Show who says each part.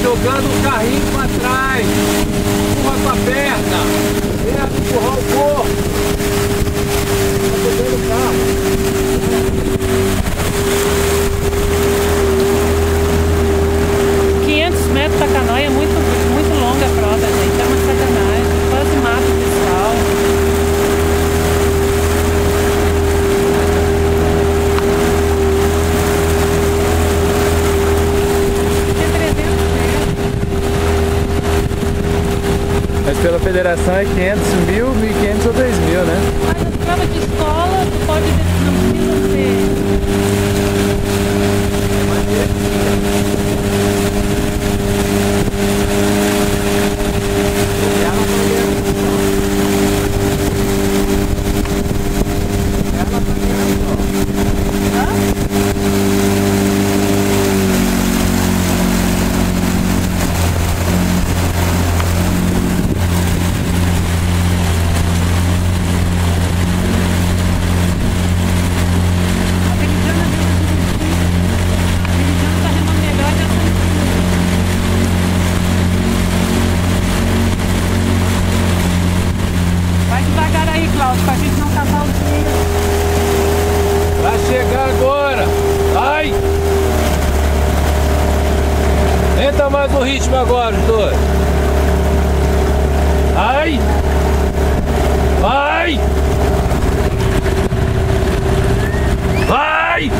Speaker 1: jogando o carrinho para trás. Empurra com a perna. Empurrar o corpo. Tá pegando o carro.
Speaker 2: 500 metros da canoia é muito longa a prova, gente. É uma sacanagem. Quase mata o pessoal.
Speaker 3: Mas pela federação é 500 mil, 1.500 ou 2.000, né?
Speaker 2: Mas a prova de escola pode não precisa ser. Pra gente não cavar o trilho.
Speaker 1: Vai chegar agora. Ai! Entra mais no ritmo agora, os dois. Ai! Vai! Vai!